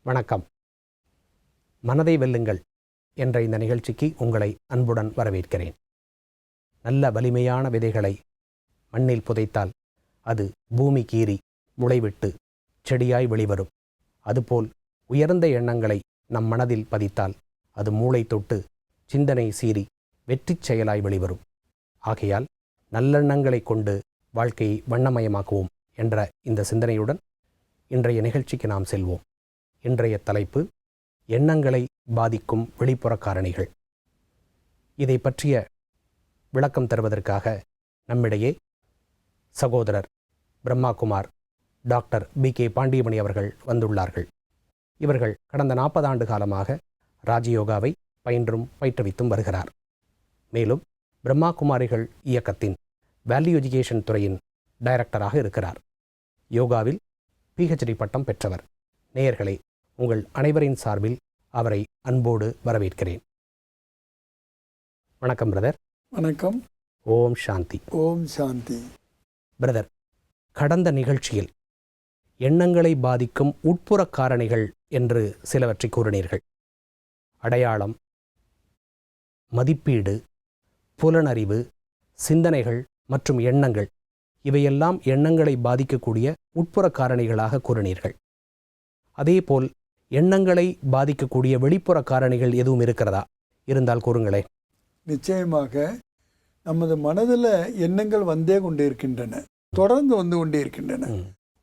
வணக்கம். மனதை வெல்லுங்கள் என்ற இந்த நிகழ்ச்சிக்கு உங்களை அன்புடன் வரவேற்கிறேன். நல்ல வலிமையான விதைகளை மண்ணில் புதைத்தால் அது பூமி கீறி முளைவிட்டு செடியாய் வெளிவரும். அதுபோல் உயர்ந்த எண்ணங்களை நம் மனதில் பதித்தால் அது மூளை தொட்டு சிந்தனை சீறி வெற்றிச் செயலாய் வெளிவரும். ஆகையால் நல்லெண்ணங்களை கொண்டு வாழ்க்கையை வண்ணமயமாக்குவோம் என்ற இந்த சிந்தனையுடன் இன்றைய நிகழ்ச்சிக்கு நாம் செல்வோம். இன்றைய தலைப்பு எண்ணங்களை பாதிக்கும் வெளிப்புற காரணிகள். இதை பற்றிய விளக்கம் தருவதற்காக நம்மிடையே சகோதரர் பிரம்மாகுமார் டாக்டர் B.K. பாண்டியமணி அவர்கள் வந்துள்ளார்கள். இவர்கள் கடந்த 40 ஆண்டு காலமாக ராஜயோகாவை பயின்றும் பயிற்றுவித்தும் வருகிறார். மேலும் பிரம்மாகுமாரிகள் இயக்கத்தின் வேல்யூ எஜுகேஷன் துறையின் டைரக்டராக இருக்கிறார். யோகாவில் PhD பட்டம் பெற்றவர். நேயர்களே, உங்கள் அனைவரின் சார்பில் அவரை அன்போடு வரவேற்கிறேன். வணக்கம் பிரதர். வணக்கம். ஓம் சாந்தி. ஓம் சாந்தி. பிரதர், கடந்த நிகழ்ச்சியில் எண்ணங்களை பாதிக்கும் உட்புற காரணிகள் என்று சிலவற்றை கூறினீர்கள். அடையாளம், மதிப்பீடு, புலனறிவு, சிந்தனைகள் மற்றும் எண்ணங்கள், இவையெல்லாம் எண்ணங்களை பாதிக்கக்கூடிய உட்புற காரணிகளாக கூறினீர்கள். அதேபோல் எண்ணங்களை பாதிக்கக்கூடிய வெளிப்புற காரணிகள் எதுவும் இருக்கிறதா? இருந்தால் கூறுங்களேன். நிச்சயமாக நமது மனதில் எண்ணங்கள் வந்தே கொண்டே இருக்கின்றன, தொடர்ந்து வந்து கொண்டே இருக்கின்றன.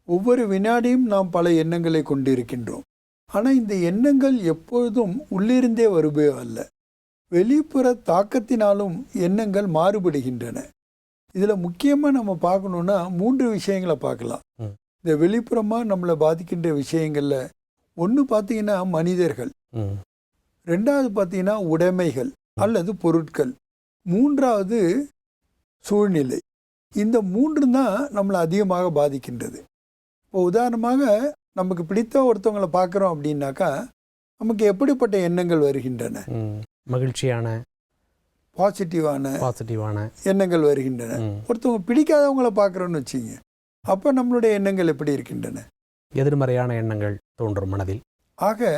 ஒவ்வொரு வினாடியும் நாம் பல எண்ணங்களை கொண்டிருக்கின்றோம். ஆனால் இந்த எண்ணங்கள் எப்பொழுதும் உள்ளிருந்தே வருவே அல்ல, வெளிப்புற தாக்கத்தினாலும் எண்ணங்கள் மாறுபடுகின்றன. இதில் முக்கியமாக நம்ம பார்க்கணுன்னா 3 விஷயங்களை பார்க்கலாம். இந்த வெளிப்புறமாக நம்மளை பாதிக்கின்ற விஷயங்களில் ஒன்று பார்த்தீங்கன்னா மனிதர்கள், ரெண்டாவது பார்த்தீங்கன்னா உடைமைகள் அல்லது பொருட்கள், மூன்றாவது சூழ்நிலை. இந்த 3 தான் நம்மளை அதிகமாக பாதிக்கின்றது. இப்போ உதாரணமாக நமக்கு பிடித்த ஒருத்தவங்களை பார்க்குறோம் அப்படின்னாக்கா நமக்கு எப்படிப்பட்ட எண்ணங்கள் வருகின்றன? மகிழ்ச்சியான பாசிட்டிவான எண்ணங்கள் வருகின்றன. ஒருத்தவங்க பிடிக்காதவங்களை பார்க்குறோன்னு வச்சுங்க, அப்போ நம்மளுடைய எண்ணங்கள் எப்படி இருக்கின்றன? எதிர்மறையான எண்ணங்கள் தோன்றும் மனதில். ஆக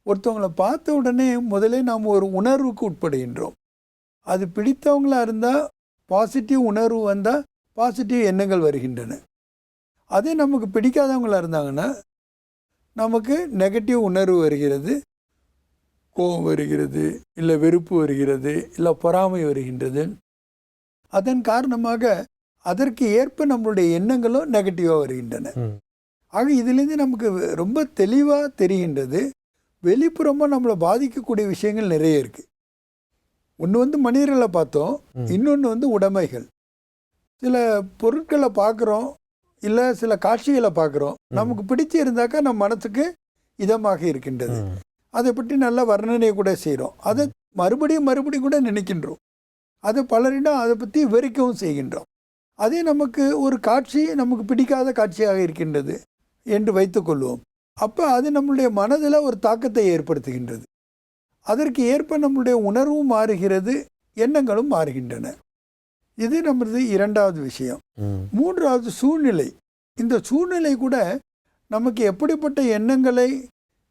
ஒருத்தவங்களை பார்த்த உடனே முதலே நாம் ஒரு உணர்வுக்கு உட்படுகின்றோம். அது பிடித்தவங்களா இருந்தால் பாசிட்டிவ் உணர்வு வந்தால் பாசிட்டிவ் எண்ணங்கள் வருகின்றன. அதே நமக்கு பிடிக்காதவங்களா இருந்தாங்கன்னா நமக்கு நெகட்டிவ் உணர்வு வருகிறது, கோபம் வருகிறது, இல்லை வெறுப்பு வருகிறது, இல்லை பொறாமை வருகின்றது. அதன் காரணமாக அதற்கு ஏற்ப நம்மளுடைய எண்ணங்களும் நெகட்டிவாக வருகின்றன. ஆக இதிலேருந்து நமக்கு ரொம்ப தெளிவாக தெரிகின்றது, வெளிப்புறமாக நம்மளை பாதிக்கக்கூடிய விஷயங்கள் நிறைய இருக்குது. ஒன்று மனிதர்களை பார்த்தோம், இன்னொன்று உடைமைகள். சில பொருட்களை பார்க்குறோம், இல்லை சில காட்சிகளை பார்க்குறோம், நமக்கு பிடிச்சி இருந்தாக்கா நம்ம மனசுக்கு இதமாக இருக்கின்றது. அதை பற்றி நல்ல வர்ணனையை கூட செய்கிறோம், அதை மறுபடியும் கூட நினைக்கின்றோம், அதை பலரிடம் அதை பற்றி விவரிக்கவும் செய்கின்றோம். அதே நமக்கு ஒரு காட்சி நமக்கு பிடிக்காத காட்சியாக இருக்கின்றது என்று வைத்துக்கொள்வோம். அப்போ அது நம்மளுடைய மனதில் ஒரு தாக்கத்தை ஏற்படுத்துகின்றது. அதற்கு ஏற்ப நம்மளுடைய உணர்வும் மாறுகிறது, எண்ணங்களும் மாறுகின்றன. இது நமது இரண்டாவது விஷயம். மூன்றாவது சூழ்நிலை. இந்த சூழ்நிலை கூட நமக்கு எப்படிப்பட்ட எண்ணங்களை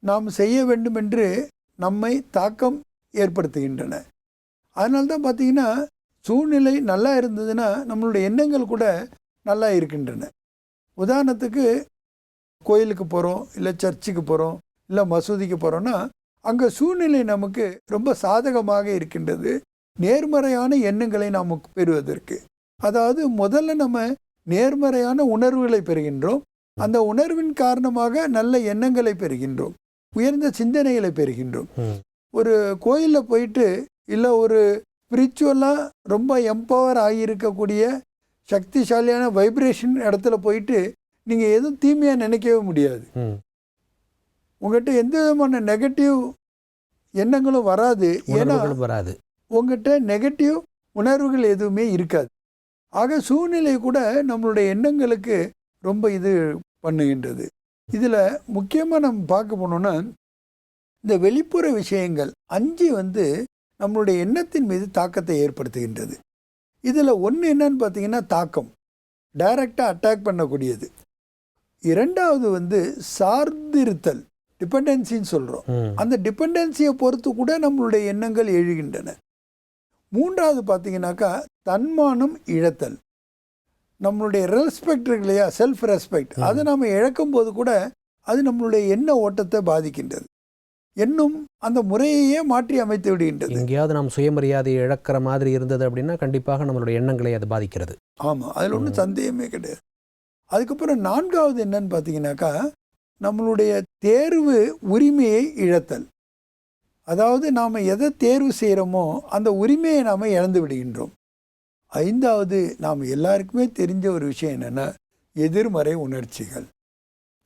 நாம் செய்ய வேண்டும் என்று நம்மை தாக்கம் ஏற்படுத்துகின்றன. அதனால்தான் பார்த்தீங்கன்னா சூழ்நிலை நல்லா இருந்ததுன்னா நம்மளுடைய எண்ணங்கள் கூட நல்லா இருக்கின்றன. உதாரணத்துக்கு கோயிலுக்கு போகிறோம், இல்லை சர்ச்சுக்கு போகிறோம், இல்லை மசூதிக்கு போகிறோன்னா அங்கே சூழ்நிலை நமக்கு ரொம்ப சாதகமாக இருக்கின்றது, நேர்மறையான எண்ணங்களை நாம் பெறுவதற்கு. அதாவது முதல்ல நம்ம நேர்மறையான உணர்வுகளை பெறுகின்றோம், அந்த உணர்வின் காரணமாக நல்ல எண்ணங்களை பெறுகின்றோம், உயர்ந்த சிந்தனைகளை பெறுகின்றோம். ஒரு கோயிலில் போயிட்டு இல்லை ஒரு ஸ்பிரிச்சுவலாக ரொம்ப எம்பவர் ஆகியிருக்கக்கூடிய சக்திசாலியான வைப்ரேஷன் இடத்துல போயிட்டு நீங்கள் எதுவும் தீமையாக நினைக்கவே முடியாது. உங்கள்கிட்ட எந்த விதமான நெகட்டிவ் எண்ணங்களும் வராது, ஏன்னா உங்கள்கிட்ட நெகட்டிவ் உணர்வுகள் எதுவுமே இருக்காது. ஆக சூழ்நிலை கூட நம்மளுடைய எண்ணங்களுக்கு ரொம்ப இது பண்ணுகின்றது. இதில் முக்கியமாக நம்ம பார்க்க போனோன்னா இந்த வெளிப்புற விஷயங்கள் 5 நம்மளுடைய எண்ணத்தின் மீது தாக்கத்தை ஏற்படுத்துகின்றது. இதில் ஒன்று என்னன்னு பார்த்தீங்கன்னா தாக்கம், டைரக்டாக அட்டாக் பண்ணக்கூடியது. இரண்டாவது சார்ந்திருத்தல், டிபெண்டன்சின்னு சொல்கிறோம். ம். அந்த டிபெண்டன்சியை பொறுத்து கூட நம்மளுடைய எண்ணங்கள் எழுகின்றன. மூன்றாவது பார்த்தீங்கன்னாக்கா தன்மானம் இழத்தல். நம்மளுடைய ரெஸ்பெக்ட் இருக்கு இல்லையா, செல்ஃப் ரெஸ்பெக்ட், அதை நம்ம இழக்கும் போது கூட அது நம்மளுடைய எண்ண ஓட்டத்தை பாதிக்கின்றது. எண்ணும் அந்த முறையையே மாற்றி அமைத்து விடுகின்றது. எங்கேயாவது நாம் சுயமரியாதையை இழக்கிற மாதிரி இருந்தது அப்படின்னா கண்டிப்பாக நம்மளுடைய எண்ணங்களை அது பாதிக்கிறது. ஆமாம், அதில் ஒன்றும் சந்தேகமே கிடையாது. அதுக்கப்புறம் நான்காவது என்னன்னு பார்த்தீங்கன்னாக்கா நம்மளுடைய தேர்வு உரிமையை இழத்தல். அதாவது நாம் எதை தேர்வு செய்கிறோமோ அந்த உரிமையை நாம் இழந்து விடுகின்றோம். ஐந்தாவது நாம் எல்லாருக்குமே தெரிஞ்ச ஒரு விஷயம் என்னென்னா எதிர்மறை உணர்ச்சிகள்.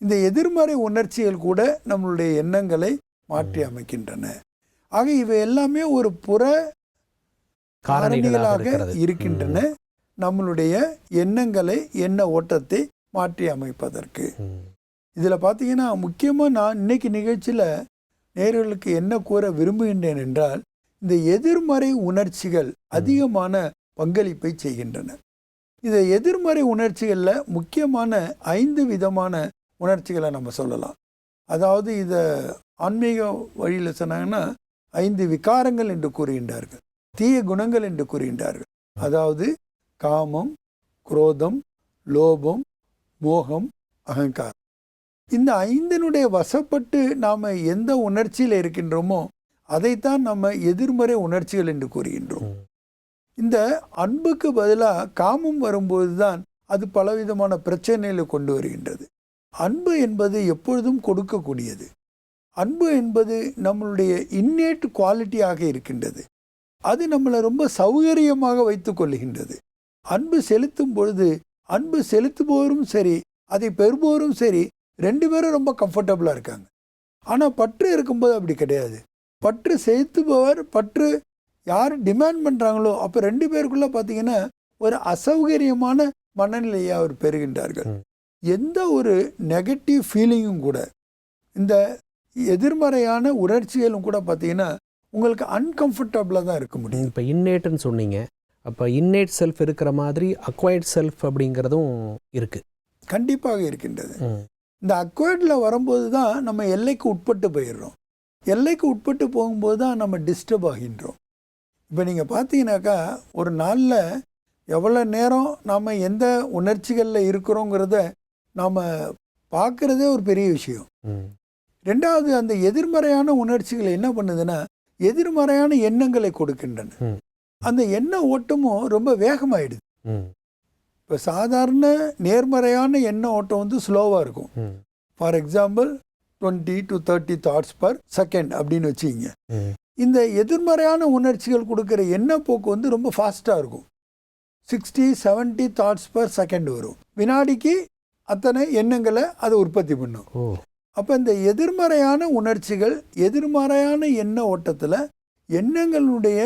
இந்த எதிர்மறை உணர்ச்சிகள் கூட நம்மளுடைய எண்ணங்களை மாற்றி அமைக்கின்றன. ஆக இவை எல்லாமே ஒரு புற காரணிகளாக இருக்கின்றன நம்மளுடைய எண்ணங்களை, எண்ண ஓட்டத்தை மாற்றி அமைப்பதற்கு. இதில் பார்த்தீங்கன்னா முக்கியமாக நான் இன்னைக்கு நிகழ்ச்சியில் நேயர்களுக்கு என்ன கூற விரும்புகின்றேன் என்றால், இந்த எதிர்மறை உணர்ச்சிகள் அதிகமான பங்களிப்பை செய்கின்றன. இந்த எதிர்மறை உணர்ச்சிகளில் முக்கியமான 5 விதமான உணர்ச்சிகளை நம்ம சொல்லலாம். அதாவது இதை ஆன்மீக வழியில் சொன்னாங்கன்னா 5 விகாரங்கள் என்று கூறுகின்றார்கள், தீய குணங்கள் என்று கூறுகின்றார்கள். அதாவது காமம், குரோதம், லோபம், மோகம், அகங்காரம். இந்த 5னுடைய வசப்பட்டு நாம் எந்த உணர்ச்சியில் இருக்கின்றோமோ அதைத்தான் நம்ம எதிர்மறை உணர்ச்சிகள் என்று கூறுகின்றோம். இந்த அன்புக்கு பதிலாக காமம் வரும்போது தான் அது பலவிதமான பிரச்சனைகளை கொண்டு வருகின்றது. அன்பு என்பது எப்பொழுதும் கொடுக்கக்கூடியது. அன்பு என்பது நம்மளுடைய இன்னேட் குவாலிட்டியாக இருக்கின்றது. அது நம்மளை ரொம்ப சௌகரியமாக வைத்து கொள்ளுகின்றது. அன்பு செலுத்தும் பொழுது அன்பு செலுத்துபவரும் சரி, அதை பெறுபவரும் சரி, 2 பேரும் ரொம்ப கம்ஃபர்டபுளாக இருக்காங்க. ஆனால் பற்று இருக்கும்போது அப்படி கிடையாது. பற்று செலுத்துபவர், பற்று யார் டிமாண்ட் பண்ணுறாங்களோ அப்போ 2 பேருக்குள்ளே பார்த்தீங்கன்னா ஒரு அசௌகரியமான மனநிலையை அவர் பெறுகின்றார்கள். எந்த ஒரு நெகட்டிவ் ஃபீலிங்கும் கூட, இந்த எதிர்மறையான உணர்ச்சிகளும் கூட பார்த்தீங்கன்னா உங்களுக்கு அன்கம்ஃபர்டபுளாக தான் இருக்க முடியும். இப்போ இன்னேட்டுன்னு சொன்னீங்க, அப்போ இன்னேட் செல்ஃப் இருக்கிற மாதிரி அக்வைர்ட் செல்ஃப் அப்படிங்கிறதும் இருக்குது. கண்டிப்பாக இருக்கின்றது. இந்த அக்வைர்டில் வரும்போது தான் நம்ம எல்லைக்கு உட்பட்டு போயிடுறோம். எல்லைக்கு உட்பட்டு போகும்போது தான் நம்ம டிஸ்டர்ப் ஆகின்றோம். இப்போ நீங்கள் பார்த்தீங்கன்னாக்கா ஒரு நாளில் எவ்வளோ நேரம் நாம் எந்த உணர்ச்சிகளில் இருக்கிறோங்கிறத நாம் பார்க்குறதே ஒரு பெரிய விஷயம். ரெண்டாவது, அந்த எதிர்மறையான உணர்ச்சிகள் என்ன பண்ணுதுன்னா எதிர்மறையான எண்ணங்களை கொடுக்கின்றன. அந்த எண்ண ஓட்டமும் ரொம்ப வேகமாயிடுது. இப்போ சாதாரண நேர்மறையான எண்ண ஓட்டம் வந்து ஸ்லோவாக இருக்கும். For example 20 to 30 thoughts per second அப்படின்னு வச்சுக்கிங்க. இந்த எதிர்மறையான உணர்ச்சிகள் கொடுக்குற எண்ண போக்கு வந்து ரொம்ப ஃபாஸ்ட்டாக இருக்கும். 60-70 thoughts per second வரும். வினாடிக்கு அத்தனை எண்ணங்களை அதை உற்பத்தி பண்ணும். அப்போ இந்த எதிர்மறையான உணர்ச்சிகள், எதிர்மறையான எண்ண ஓட்டத்தில் எண்ணங்களுடைய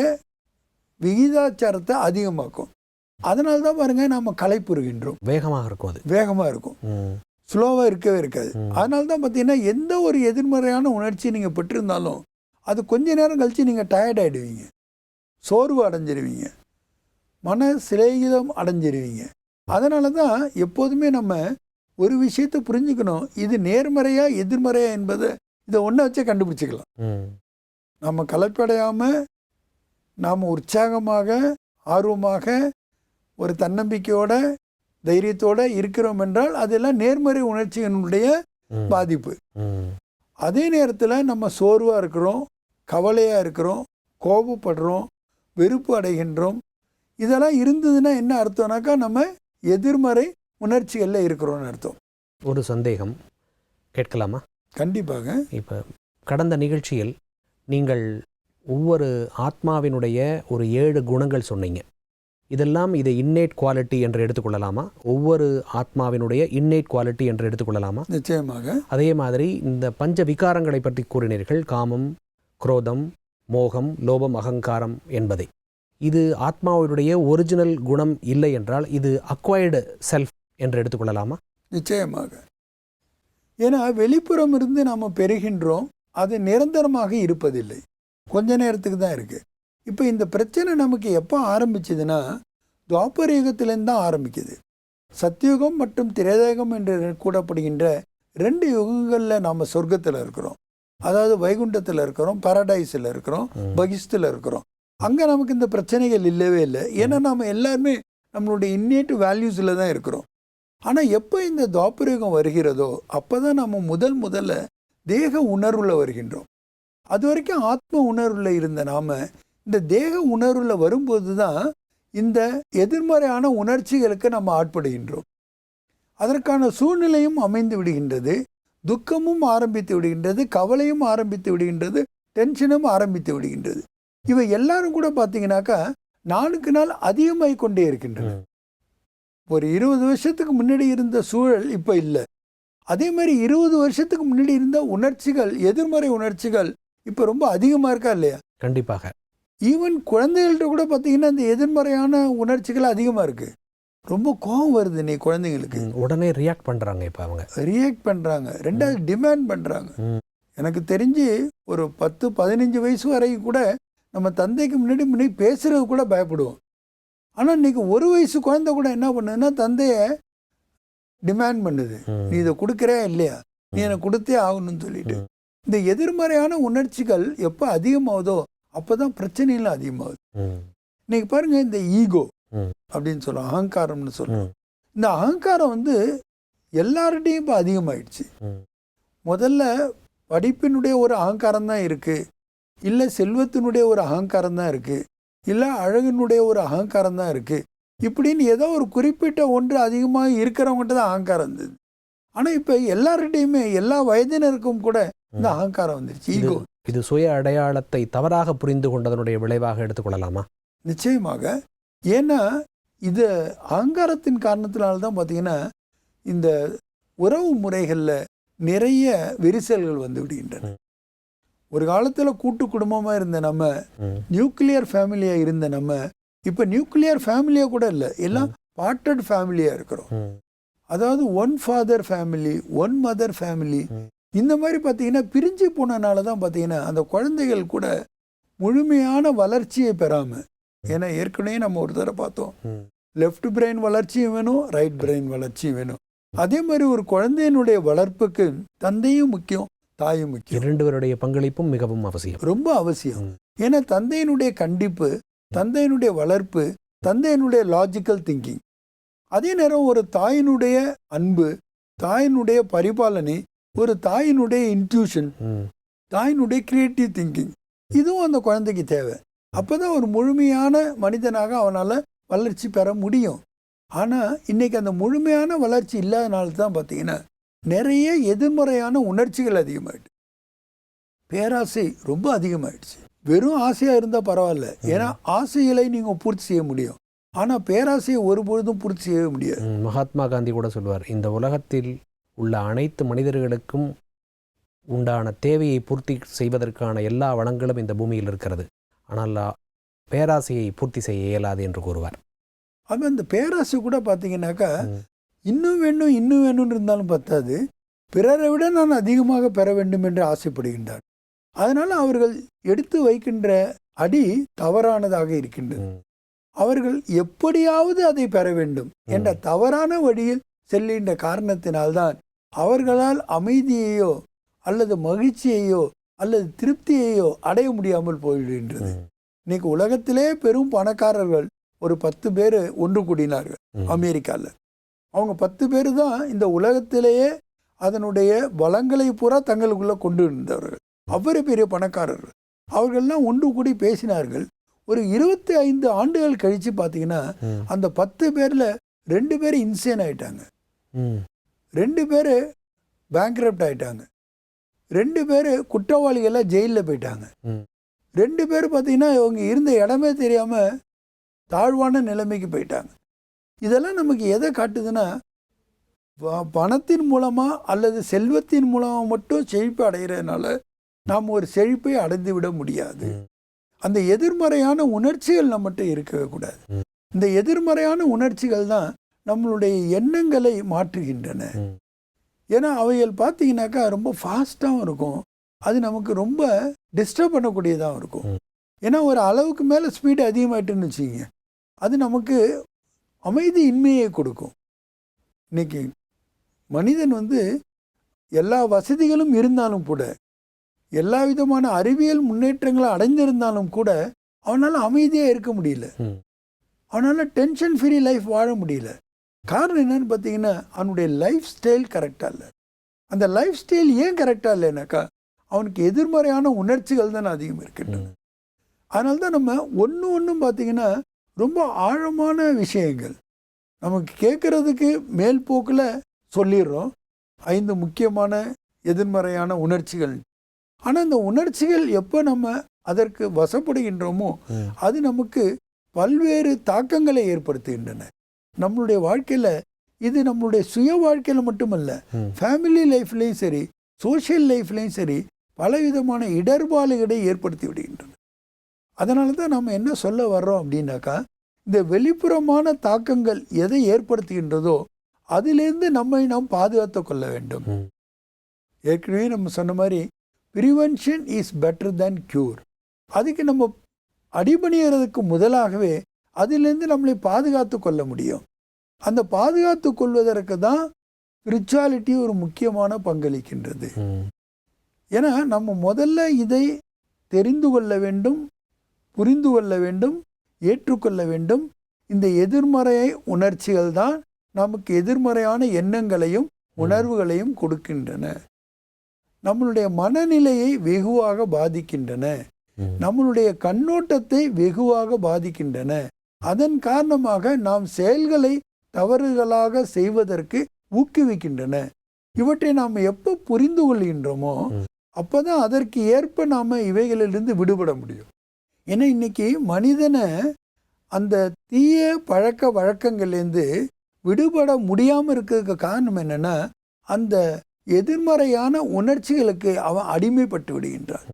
விகிதாச்சாரத்தை அதிகமாக்கும். அதனால தான் பாருங்க நம்ம களைப்புறுகின்றோம். வேகமாக இருக்கும், அது வேகமாக இருக்கும், ஸ்லோவாக இருக்கவே இருக்காது. அதனால தான் பார்த்தீங்கன்னா எந்த ஒரு எதிர்மறையான உணர்ச்சி நீங்கள் பெற்றிருந்தாலும் அது கொஞ்ச நேரம் கழித்து நீங்கள் டயர்ட் ஆகிடுவீங்க, சோர்வு அடைஞ்சிருவீங்க, மன சிலேகிதம் அடைஞ்சிருவீங்க. அதனால தான் எப்போதுமே நம்ம ஒரு விஷயத்தை புரிஞ்சுக்கணும், இது நேர்மறையா எதிர்மறையா என்பதை இதை ஒன்றை வச்சே கண்டுபிடிச்சிக்கலாம். நம்ம களைப்படையாமல் நாம் உற்சாகமாக, ஆர்வமாக, ஒரு தன்னம்பிக்கையோட, தைரியத்தோடு இருக்கிறோம் என்றால் அதெல்லாம் நேர்மறை உணர்ச்சிகளுடைய பாதிப்பு. அதே நேரத்தில் நம்ம சோர்வாக இருக்கிறோம், கவலையாக இருக்கிறோம், கோபப்படுறோம், வெறுப்பு அடைகின்றோம், இதெல்லாம் இருந்ததுன்னா என்ன அர்த்தம்னாக்கா நம்ம எதிர்மறை உணர்ச்சிகளில் இருக்கிறோன்னு அர்த்தம். ஒரு சந்தேகம் கேட்கலாமா? கண்டிப்பாக. இப்போ கடந்த நிகழ்ச்சியில் நீங்கள் ஒவ்வொரு ஆத்மாவினுடைய ஒரு 7 குணங்கள் சொன்னீங்க. இதெல்லாம் இதை இன்னேட் குவாலிட்டி என்று எடுத்துக்கொள்ளலாமா? ஒவ்வொரு ஆத்மாவினுடைய இன்னேட் குவாலிட்டி என்று எடுத்துக்கொள்ளலாமா? நிச்சயமாக. அதே மாதிரி இந்த பஞ்ச விகாரங்களை பற்றி கூறினீர்கள், காமம், குரோதம், மோகம், லோபம், அகங்காரம் என்பதை. இது ஆத்மாவுடைய ஒரிஜினல் குணம் இல்லை என்றால் இது அக்வைர்டு செல்ஃப் என்று எடுத்துக்கொள்ளலாமா? நிச்சயமாக. ஏன்னா வெளிப்புறம் இருந்து நாம் பெறுகின்றோம், அது நிரந்தரமாக இருப்பதில்லை, கொஞ்ச நேரத்துக்கு தான் இருக்குது. இப்போ இந்த பிரச்சனை நமக்கு எப்போ ஆரம்பிச்சதுன்னா துவாபர யுகத்திலேருந்து தான் ஆரம்பிக்குது. சத்தியுகம் மற்றும் திரேதாயுகம் என்று கூடப்படுகின்ற 2 யுகங்களில் நாம் சொர்க்கத்தில் இருக்கிறோம். அதாவது வைகுண்டத்தில் இருக்கிறோம், பாரடைஸில் இருக்கிறோம், பகிஸ்தில் இருக்கிறோம். அங்கே நமக்கு இந்த பிரச்சனைகள் இல்லவே இல்லை. ஏன்னா நம்ம எல்லாருமே நம்மளுடைய இன்னேட்டு வேல்யூஸில் தான் இருக்கிறோம். ஆனால் எப்போ இந்த துவாபரயுகம் வருகிறதோ அப்போ தான் நம்ம முதல்ல தேக உணர்வில் வருகின்றோம். அது வரைக்கும் ஆத்ம உணர்வில் இருந்த நாம் இந்த தேக உணர்வில் வரும்போது தான் இந்த எதிர்மறையான உணர்ச்சிகளுக்கு நம்ம ஆட்படுகின்றோம். அதற்கான சூழ்நிலையும் அமைந்து விடுகின்றது, துக்கமும் ஆரம்பித்து விடுகின்றது, கவலையும் ஆரம்பித்து விடுகின்றது, டென்ஷனும் ஆரம்பித்து விடுகின்றது. இவை எல்லாரும் கூட பார்த்தீங்கன்னாக்கா நாளுக்கு நாள் அதிகமாகி கொண்டே இருக்கின்றன. ஒரு 20 வருஷத்துக்கு முன்னாடி இருந்த சூழல் இப்போ இல்லை. அதே மாதிரி 20 வருஷத்துக்கு முன்னாடி இருந்த உணர்ச்சிகள், எதிர்மறை உணர்ச்சிகள் இப்போ ரொம்ப அதிகமாக இருக்கா இல்லையா? கண்டிப்பாக. ஈவன் குழந்தைகள்கிட்ட கூட பார்த்தீங்கன்னா இந்த எதிர்மறையான உணர்ச்சிகள் அதிகமாக இருக்குது. ரொம்ப கோபம் வருது நீ குழந்தைங்களுக்கு, உடனே ரியாக்ட் பண்ணுறாங்க. இப்போ அவங்க ரியாக்ட் பண்ணுறாங்க, ரெண்டாவது டிமாண்ட் பண்ணுறாங்க. எனக்கு தெரிஞ்சு ஒரு 10-15 வயசு வரைக்கும் கூட நம்ம தந்தைக்கு முன்னாடி பேசுறது கூட பயப்படுவோம். ஆனால் இன்னைக்கு 1 வயசு குழந்தை கூட என்ன பண்ணுதுன்னா தந்தையை டிமாண்ட் பண்ணுது, நீ இதை கொடுக்குறே இல்லையா, நீ எனக்கு கொடுத்தே ஆகணும்னு சொல்லிட்டு. இந்த எதிர்மறையான உணர்ச்சிகள் எப்போ அதிகமாகுதோ அப்போதான் பிரச்சனைகள் அதிகமாகுது. இன்னைக்கு பாருங்க, இந்த ஈகோ அப்படின்னு சொல்லுவோம், அகங்காரம்னு சொல்லுவோம். இந்த அகங்காரம் வந்து எல்லார்டையும் இப்போ அதிகமாயிடுச்சு. முதல்ல படிப்பினுடைய ஒரு அகங்காரம் தான் இருக்குது, இல்லை செல்வத்தினுடைய ஒரு அகங்காரம் தான் இருக்குது, இல்லை அழகினுடைய ஒரு அகங்காரம் தான் இருக்குது. இப்படின்னு ஏதோ ஒரு குறிப்பிட்ட ஒன்று அதிகமாக இருக்கிறவங்ககிட்ட தான் அகங்காரம் இருந்தது. ஆனால் இப்போ எல்லார்கிட்டையுமே எல்லா வயதினருக்கும் கூட இந்த அகங்காரம் வந்துருச்சு, ஈகோ. இது சுய அடையாளத்தை தவறாக புரிந்து கொண்டதனுடைய விளைவாக எடுத்துக்கொள்ளலாமா? நிச்சயமாக. ஏன்னா இது அகங்காரத்தின் காரணத்தினால்தான் பார்த்தீங்கன்னா இந்த உறவு முறைகளில் நிறைய விரிசல்கள் வந்து விடுகின்றன. ஒரு காலத்தில் கூட்டு குடும்பமாக இருந்த நம்ம, நியூக்ளியர் ஃபேமிலியாக இருந்த நம்ம, இப்போ நியூக்ளியர் ஃபேமிலியாக கூட இல்லை, எல்லாம் பார்ட்டட் ஃபேமிலியாக இருக்கிறோம். அதாவது one father family, one mother family, இந்த மாதிரி பார்த்தீங்கன்னா பிரிஞ்சு போனனால தான் பார்த்தீங்கன்னா அந்த குழந்தைகள் கூட முழுமையான வளர்ச்சியை பெறாமல். ஏன்னா ஏற்கனவே நம்ம ஒரு தடவை பார்த்தோம், லெஃப்ட் பிரெயின் வளர்ச்சியும் வேணும், ரைட் பிரெயின் வளர்ச்சியும் வேணும். அதே மாதிரி ஒரு குழந்தையினுடைய வளர்ப்புக்கு தந்தையும் முக்கியம், தாயும் முக்கியம். 2 பேருடைய பங்களிப்பும் மிகவும் அவசியம், ரொம்ப அவசியம். ஏன்னா தந்தையினுடைய கண்டிப்பு, தந்தையினுடைய வளர்ப்பு, தந்தையினுடைய லாஜிக்கல் திங்கிங், அதே நேரம் ஒரு தாயினுடைய அன்பு, தாயினுடைய பரிபாலனை, ஒரு தாயினுடைய இன்ட்யூஷன், தாயினுடைய கிரியேட்டிவ் திங்கிங், இதுவும் அந்த குழந்தைக்கு தேவை. அப்போதான் ஒரு முழுமையான மனிதனாக அவனால் வளர்ச்சி பெற முடியும். ஆனால் இன்னைக்கு அந்த முழுமையான வளர்ச்சி இல்லாதனால தான் பார்த்தீங்கன்னா நிறைய எதிர்மறையான உணர்ச்சிகள் அதிகமாகிடுச்சு. பேராசை ரொம்ப அதிகமாகிடுச்சு. வெறும் ஆசையாக இருந்தால் பரவாயில்ல, ஏன்னா ஆசைகளை நீங்கள் பூர்த்தி செய்ய முடியும். ஆனால் பேராசையை ஒருபொழுதும் பூர்த்தி செய்ய முடியாது. மகாத்மா காந்தி கூட சொல்வார், இந்த உலகத்தில் உள்ள அனைத்து மனிதர்களுக்கும் உண்டான தேவையை பூர்த்தி செய்வதற்கான எல்லா வளங்களும் இந்த பூமியில் இருக்கிறது, ஆனால் பேராசையை பூர்த்தி செய்ய இயலாது என்று கூறுவார். அப்போ இந்த பேராசை கூட பார்த்தீங்கன்னாக்கா இன்னும் வேணும் இன்னும் வேணும்னு இருந்தாலும் பத்தாது, பிறரை விட நான் அதிகமாக பெற வேண்டும் என்று ஆசைப்படுகின்றார். அதனால் அவர்கள் எடுத்து வைக்கின்ற அடி தவறானதாக இருக்கின்றது. அவர்கள் எப்படியாவது அதை பெற வேண்டும் என்ற தவறான வழியில் செல்கின்ற காரணத்தினால்தான் அவர்களால் அமைதியையோ அல்லது மகிழ்ச்சியையோ அல்லது திருப்தியையோ அடைய முடியாமல் போய்விடுகின்றது. இன்னைக்கு உலகத்திலே பெரும் பணக்காரர்கள் ஒரு 10 பேர் ஒன்று கூடினார்கள் அமெரிக்காவில். அவங்க 10 பேர் தான் இந்த உலகத்திலேயே அதனுடைய வளங்களை பூரா தங்களுக்குள்ளே கொண்டு இருந்தவர்கள். அவ்வளவு பெரிய பணக்காரர்கள். அவர்கள்லாம் ஒன்று கூடி பேசினார்கள். ஒரு 25 ஆண்டுகள் கழித்து பார்த்தீங்கன்னா அந்த 10 பேரில் 2 பேர் இன்சேன் ஆகிட்டாங்க, 2 பேர் பேங்க்ரப்ட் ஆகிட்டாங்க, 2 பேர் குற்றவாளிகளாக ஜெயிலில் போயிட்டாங்க, 2 பேர் பார்த்தீங்கன்னா இவங்க இருந்த இடமே தெரியாமல் தாழ்வான நிலைமைக்கு போயிட்டாங்க. இதெல்லாம் நமக்கு எதை காட்டுதுன்னா, பணத்தின் மூலமாக அல்லது செல்வத்தின் மூலமாக மட்டும் செழிப்பு அடைகிறதுனால நாம் ஒரு செழிப்பை அடைந்து விட முடியாது. அந்த எதிர்மறையான உணர்ச்சிகள் நம்மகிட்ட இருக்கவே கூடாது. இந்த எதிர்மறையான உணர்ச்சிகள் தான் நம்மளுடைய எண்ணங்களை மாற்றுகின்றன. ஏன்னா அவைகள் பார்த்தீங்கன்னாக்கா ரொம்ப ஃபாஸ்ட்டாகவும் இருக்கும், அது நமக்கு ரொம்ப டிஸ்டர்ப் பண்ணக்கூடியதாகவும் இருக்கும். ஏன்னா ஒரு அளவுக்கு மேலே ஸ்பீடு அதிகமாகிட்டுன்னு வச்சுக்கிங்க, அது நமக்கு அமைதி இன்மையை கொடுக்கும். இன்னைக்கு மனிதன் எல்லா வசதிகளும் இருந்தாலும் கூட எல்லா விதமான அறிவியல் முன்னேற்றங்களை அடைந்திருந்தாலும் கூட அவனால் அமைதியாக இருக்க முடியல. அவனால் டென்ஷன் ஃப்ரீ லைஃப் வாழ முடியல. காரணம் என்னன்னு பார்த்தீங்கன்னா அவனுடைய லைஃப் ஸ்டைல் கரெக்டாக இல்லை. அந்த லைஃப் ஸ்டைல் ஏன் கரெக்டாக இல்லைனாக்கா அவனுக்கு எதிர்மறையான உணர்ச்சிகள் தான் அதிகம் இருக்கின்றன. அதனால தான் நம்ம ஒன்றும் பார்த்தீங்கன்னா ரொம்ப ஆழமான விஷயங்கள் நமக்கு கேட்குறதுக்கு மேல் போக்கில் சொல்லிடுறோம். 5 முக்கியமான எதிர்மறையான உணர்ச்சிகள். ஆனால் அந்த உணர்ச்சிகள் எப்போ நம்ம அதற்கு வசப்படுகின்றோமோ அது நமக்கு பல்வேறு தாக்கங்களை ஏற்படுத்துகின்றன நம்மளுடைய வாழ்க்கையில். இது நம்மளுடைய சுய வாழ்க்கையில் மட்டுமல்ல, ஃபேமிலி லைஃப்லேயும் சரி, சோஷியல் லைஃப்லேயும் சரி பலவிதமான இடர்பாடுகளை ஏற்படுத்தி விடுகின்றன. அதனால தான் நம்ம என்ன சொல்ல வர்றோம் அப்படின்னாக்கா, இந்த வெளிப்புறமான தாக்கங்கள் எதை ஏற்படுத்துகின்றதோ அதிலிருந்து நம்மை நாம் பாதுகாத்து கொள்ள வேண்டும். ஏற்கனவே நம்ம சொன்ன மாதிரி prevention is better than cure. அதுக்கு நம்ம அடிபணிகிறதுக்கு முதலாகவே அதிலிருந்து நம்மளை பாதுகாத்து கொள்ள முடியும். அந்த பாதுகாத்து கொள்வதற்கு தான் ஸ்பிரிச்சுவாலிட்டி ஒரு முக்கியமான பங்களிக்கின்றது. ஏன்னா நம்ம முதல்ல இதை தெரிந்து கொள்ள வேண்டும், புரிந்து கொள்ள வேண்டும், ஏற்றுக்கொள்ள வேண்டும். இந்த எதிர்மறை உணர்ச்சிகள் தான் நமக்கு எதிர்மறையான எண்ணங்களையும் உணர்வுகளையும் கொடுக்கின்றன. நம்மளுடைய மனநிலையை வெகுவாக பாதிக்கின்றன. நம்மளுடைய கண்ணோட்டத்தை வெகுவாக பாதிக்கின்றன. அதன் காரணமாக நாம் செயல்களை தவறுகளாக செய்வதற்கு ஊக்குவிக்கின்றன. இவற்றை நாம் எப்போ புரிந்து கொள்கின்றோமோ அப்போதான் அதற்கு ஏற்ப நாம் இவைகளிலிருந்து விடுபட முடியும். ஏன்னா இன்னைக்கு மனிதனை அந்த தீய பழக்க வழக்கங்கள்லேருந்து விடுபட முடியாமல் இருக்கிறதுக்கு காரணம் என்னென்னா, அந்த எதிர்மறையான உணர்ச்சிகளுக்கு அவன் அடிமைப்பட்டு விடுகின்றான்.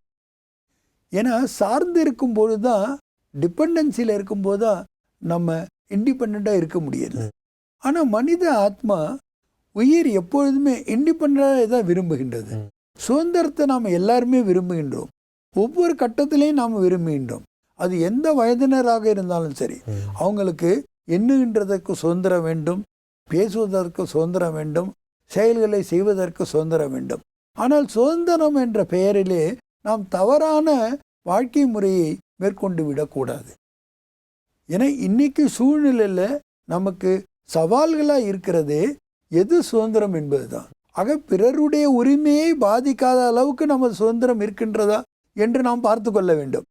ஏன்னா சார்ந்து இருக்கும்போது தான், டிபெண்டன்சியில் இருக்கும்போது தான் நம்ம இண்டிபெண்ட்டாக இருக்க முடியல. ஆனால் மனித ஆத்மா உயிர் எப்பொழுதுமே இண்டிபெண்ட்டாக தான் விரும்புகின்றது. சுதந்திரத்தை நாம் எல்லாருமே விரும்புகின்றோம். ஒவ்வொரு கட்டத்திலையும் நாம் விரும்புகின்றோம். அது எந்த வயதினராக இருந்தாலும் சரி, அவங்களுக்கு எண்ணுகின்றதற்கு சுதந்திரம் வேண்டும், பேசுவதற்கு சுதந்திரம் வேண்டும், செயல்களை செய்வதற்கு சுதந்திரம் வேண்டும். ஆனால் சுதந்திரம் என்ற பெயரிலே நாம் தவறான வாழ்க்கை முறையை மேற்கொண்டு விடக்கூடாது. ஏன்னா இன்னைக்கு சூழ்நிலையில் நமக்கு சவால்களாக இருக்கிறது எது சுதந்திரம் என்பது தான். ஆக பிறருடைய உரிமையை பாதிக்காத அளவுக்கு நமது சுதந்திரம் இருக்கின்றதா என்று நாம் பார்த்து கொள்ள வேண்டும்.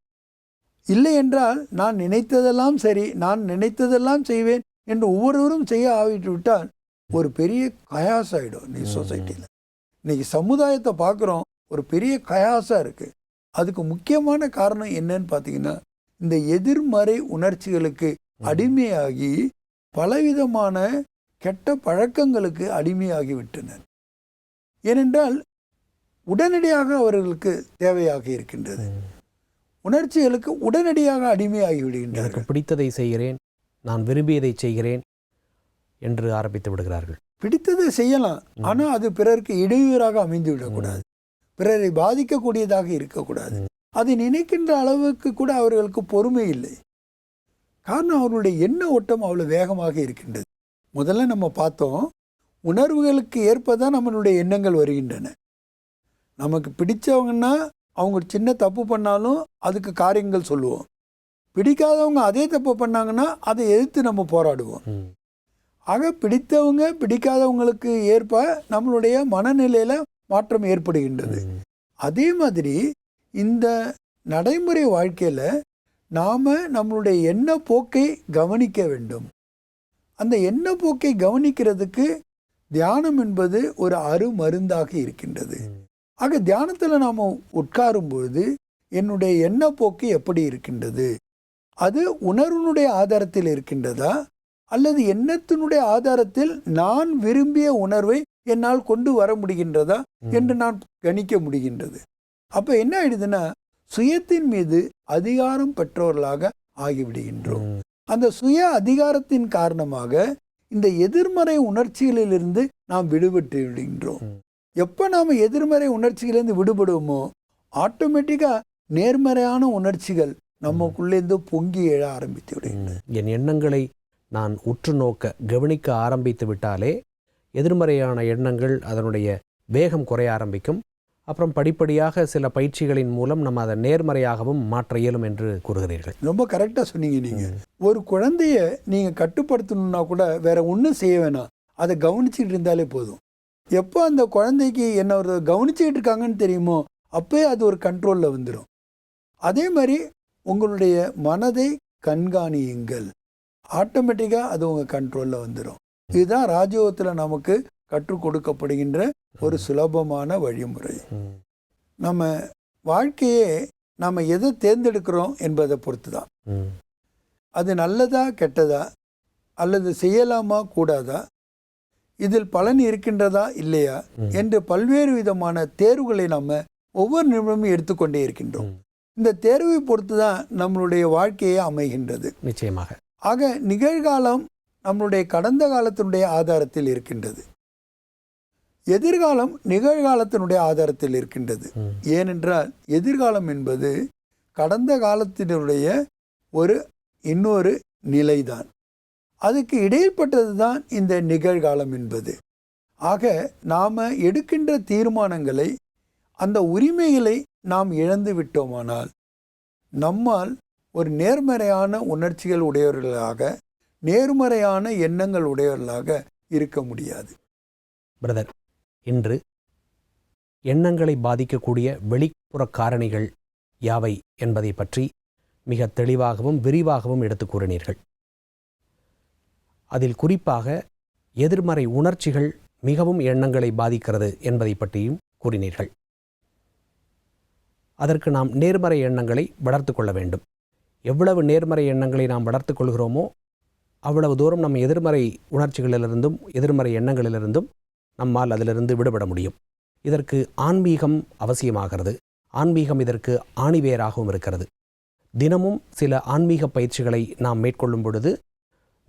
இல்லை என்றால் நான் நினைத்ததெல்லாம் சரி, நான் நினைத்ததெல்லாம் செய்வேன் என்று ஒவ்வொருவரும் செய்ய ஆகிட்டு விட்டால் ஒரு பெரிய கயாஸ் ஆகிடும் இன்னைக்கு சொசைட்டியில். இன்னைக்கு சமுதாயத்தை பார்க்குறோம், ஒரு பெரிய கயாஸாக இருக்குது. அதுக்கு முக்கியமான காரணம் என்னன்னு பார்த்தீங்கன்னா, இந்த எதிர்மறை உணர்ச்சிகளுக்கு அடிமையாகி பலவிதமான கெட்ட பழக்கங்களுக்கு அடிமையாகி விட்டனர். ஏனென்றால் உடனடியாக அவர்களுக்கு தேவையாக இருக்கின்றது. உணர்ச்சிகளுக்கு உடனடியாக அடிமையாகி விடுகின்றனர். எனக்கு பிடித்ததை செய்கிறேன், நான் விரும்பியதை செய்கிறேன் என்று ஆரம்பித்து விடுகிறார்கள். பிடித்ததை செய்யலாம், ஆனால் அது பிறருக்கு இடையூறாக அமைந்து விடக்கூடாது, பிறரை பாதிக்கக்கூடியதாக இருக்கக்கூடாது. அதை நினைக்கின்ற அளவுக்கு கூட அவர்களுக்கு பொறுமை இல்லை. காரணம் அவர்களுடைய எண்ண ஓட்டம் அவ்வளோ வேகமாக இருக்கின்றது. முதல்ல நம்ம பார்த்தோம், உணர்வுகளுக்கு ஏற்பதான் நம்மளுடைய எண்ணங்கள் வருகின்றன. நமக்கு பிடிச்சவங்கன்னா அவங்க சின்ன தப்பு பண்ணாலும் அதுக்கு காரியங்கள் சொல்லுவோம். பிடிக்காதவங்க அதே தப்பு பண்ணாங்கன்னா அதை எதிர்த்து நம்ம போராடுவோம். ஆக பிடித்தவங்க பிடிக்காதவங்களுக்கு ஏற்ப நம்மளுடைய மனநிலையில் மாற்றம் ஏற்படுகின்றது. அதே மாதிரி இந்த நடைமுறை வாழ்க்கையில் நாம் நம்மளுடைய எண்ண போக்கை கவனிக்க வேண்டும். அந்த எண்ண போக்கை கவனிக்கிறதுக்கு தியானம் என்பது ஒரு அருமருந்தாக இருக்கின்றது. ஆக தியானத்தில் நாம் உட்காரும் பொழுது என்னுடைய எண்ணப்போக்கு எப்படி இருக்கின்றது, அது உணர்வினுடைய ஆதாரத்தில் இருக்கின்றதா அல்லது எண்ணத்தினுடைய ஆதாரத்தில் நான் விரும்பிய உணர்வை என்னால் கொண்டு வர முடிகின்றதா என்று நான் கணிக்க முடிகின்றது. அப்போ என்ன ஆயிடுதுன்னா, சுயத்தின் மீது அதிகாரம் பெற்றவர்களாக ஆகிவிடுகின்றோம். அந்த சுய அதிகாரத்தின் காரணமாக இந்த எதிர்மறை உணர்ச்சிகளிலிருந்து நாம் விடுபட்டு விடுகின்றோம். எப்போ நாம் எதிர்மறை உணர்ச்சிகளிலிருந்து விடுபடுவோமோ ஆட்டோமேட்டிக்காக நேர்மறையான உணர்ச்சிகள் நமக்குள்ளேருந்து பொங்கி எழ ஆரம்பித்து விடுகின்றன. என் எண்ணங்களை நான் உற்று நோக்க கவனிக்க ஆரம்பித்து விட்டாலே எதிர்மறையான எண்ணங்கள் அதனுடைய வேகம் குறைய ஆரம்பிக்கும். அப்புறம் படிப்படியாக சில பயிற்சிகளின் மூலம் நம்ம அதை நேர்மறையாகவும் மாற்ற இயலும் என்று கூறுகிறீர்கள். ரொம்ப கரெக்டாக சொன்னீங்க நீங்கள். ஒரு குழந்தைய நீங்கள் கட்டுப்படுத்தணுன்னா கூட வேற ஒன்றும் செய்ய வேணாம், அதை கவனிச்சுட்டு இருந்தாலே போதும். எப்போ அந்த குழந்தைக்கு என்ன ஒரு கவனிச்சுக்கிட்டு இருக்காங்கன்னு தெரியுமோ அப்போயே அது ஒரு கண்ட்ரோலில் வந்துடும். அதே மாதிரி உங்களுடைய மனதை கண்காணியுங்கள், ஆட்டோமேட்டிக்காக அது உங்கள் கண்ட்ரோலில் வந்துடும். இதுதான் ராஜயோகத்தில் நமக்கு கற்றுக் கொடுக்கப்படுகின்ற ஒரு சுலபமான வழிமுறை. நம்ம வாழ்க்கையே நம்ம எதை தேர்ந்தெடுக்கிறோம் என்பதை பொறுத்து தான். அது நல்லதா கெட்டதா, அல்லது செய்யலாமா கூடாதா, இதில் பலன் இருக்கின்றதா இல்லையா என்று பல்வேறு விதமான தேர்வுகளை நம்ம ஒவ்வொரு நிமிடமும் எடுத்துக்கொண்டே இருக்கின்றோம். இந்த தேர்வை பொறுத்து தான் நம்மளுடைய வாழ்க்கையே அமைகின்றது. நிச்சயமாக. ஆக நிகழ்காலம் நம்மளுடைய கடந்த காலத்தினுடைய ஆதாரத்தில் இருக்கின்றது, எதிர்காலம் நிகழ்காலத்தினுடைய ஆதாரத்தில் இருக்கின்றது. ஏனென்றால் எதிர்காலம் என்பது கடந்த காலத்தினுடைய இன்னொரு நிலைதான். அதுக்கு இடைப்பட்டது தான் இந்த நிகழ்காலம் என்பது. ஆக நாம் எடுக்கின்ற தீர்மானங்களை, அந்த உரிமைகளை நாம் இழந்து விட்டோமானால் நம்மால் ஒரு நேர்மறையான உணர்ச்சிகள் உடையவர்களாக, நேர்மறையான எண்ணங்கள் உடையவர்களாக இருக்க முடியாது. பிரதர், இன்று எண்ணங்களை பாதிக்கக்கூடிய வெளிப்புற காரணிகள் யாவை என்பதை பற்றி மிக தெளிவாகவும் விரிவாகவும் எடுத்து கூறினீர்கள். அதில் குறிப்பாக எதிர்மறை உணர்ச்சிகள் மிகவும் எண்ணங்களை பாதிக்கிறது என்பதை பற்றியும் கூறினீர்கள். அதற்கு நாம் நேர்மறை எண்ணங்களை வளர்த்து கொள்ள வேண்டும். எவ்வளவு நேர்மறை எண்ணங்களை நாம் வளர்த்து கொள்கிறோமோ அவ்வளவு தூரம் நம்ம எதிர்மறை உணர்ச்சிகளிலிருந்தும் எதிர்மறை எண்ணங்களிலிருந்தும் நம்மால் அதிலிருந்து விடுபட முடியும். இதற்கு ஆன்மீகம் அவசியமாகிறது. ஆன்மீகம் இதற்கு ஆணிவேராகவும் இருக்கிறது. தினமும் சில ஆன்மீக பயிற்சிகளை நாம் மேற்கொள்ளும் பொழுது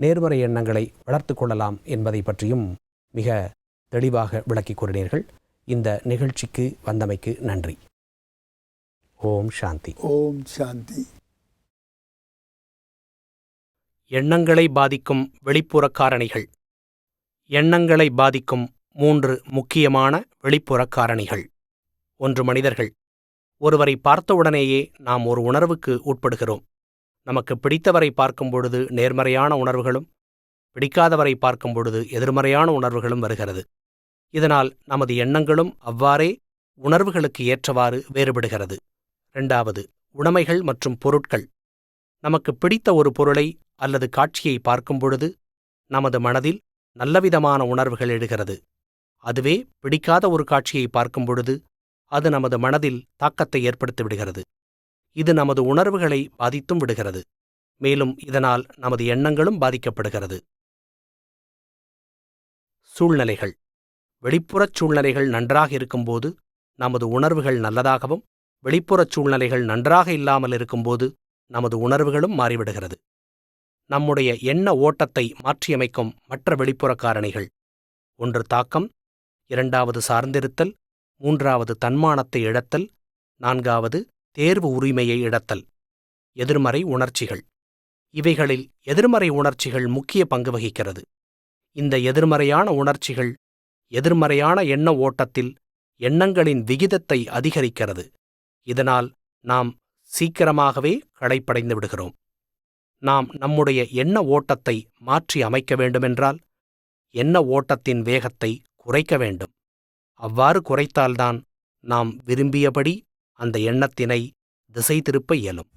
நேர்மறை எண்ணங்களை வளர்த்து கொள்ளலாம் என்பதை பற்றியும் மிக தெளிவாக விளக்கி கூறினீர்கள். இந்த நிகழ்ச்சிக்கு வந்தமைக்கு நன்றி. ஓம் சாந்தி. ஓம் சாந்தி. எண்ணங்களை பாதிக்கும் வெளிப்புற காரணிகள். எண்ணங்களை பாதிக்கும் 3 முக்கியமான வெளிப்புற காரணிகள். 1. மனிதர்கள். ஒருவரை பார்த்தவுடனேயே நாம் ஒரு உணர்வுக்கு உட்படுகிறோம். நமக்கு பிடித்தவரை பார்க்கும் பொழுது நேர்மறையான உணர்வுகளும், பிடிக்காதவரை பார்க்கும் பொழுது எதிர்மறையான உணர்வுகளும் வருகிறது. இதனால் நமது எண்ணங்களும் அவ்வாறே உணர்வுகளுக்கு ஏற்றவாறு வேறுபடுகிறது. 2. உடைமைகள் மற்றும் பொருட்கள். நமக்கு பிடித்த ஒரு பொருளை அல்லது காட்சியை பார்க்கும் பொழுது நமது மனதில் நல்லவிதமான உணர்வுகள் எழுகிறது. அதுவே பிடிக்காத ஒரு காட்சியை பார்க்கும் பொழுது அது நமது மனதில் தாக்கத்தை ஏற்படுத்தி விடுகிறது. இது நமது உணர்வுகளை பாதித்தும் விடுகிறது. மேலும் இதனால் நமது எண்ணங்களும் பாதிக்கப்படுகிறது. சூழ்நிலைகள். வெளிப்புறச் சூழ்நிலைகள் நன்றாக இருக்கும்போது நமது உணர்வுகள் நல்லதாகவும், வெளிப்புறச் சூழ்நிலைகள் நன்றாக இல்லாமல் இருக்கும்போது நமது உணர்வுகளும் மாறிவிடுகிறது. நம்முடைய எண்ண ஓட்டத்தை மாற்றியமைக்கும் மற்ற வெளிப்புற காரணிகள். 1. தாக்கம். 2. சார்ந்திருத்தல். 3. தன்மானத்தை இழத்தல். 4. தேர்வு உரிமையை இழத்தல். எதிர்மறை உணர்ச்சிகள். இவைகளில் எதிர்மறை உணர்ச்சிகள் முக்கிய பங்கு வகிக்கிறது. இந்த எதிர்மறையான உணர்ச்சிகள் எதிர்மறையான எண்ண ஓட்டத்தில் எண்ணங்களின் விகிதத்தை அதிகரிக்கிறது. இதனால் நாம் சீக்கிரமாகவே களைப்படைந்து விடுகிறோம். நாம் நம்முடைய எண்ண ஓட்டத்தை மாற்றி அமைக்க வேண்டுமென்றால் எண்ண ஓட்டத்தின் வேகத்தை குறைக்க வேண்டும். அவ்வாறு குறைத்தால்தான் நாம் விரும்பியபடி அந்த எண்ணத்தினை திசை திருப்ப இயலும்.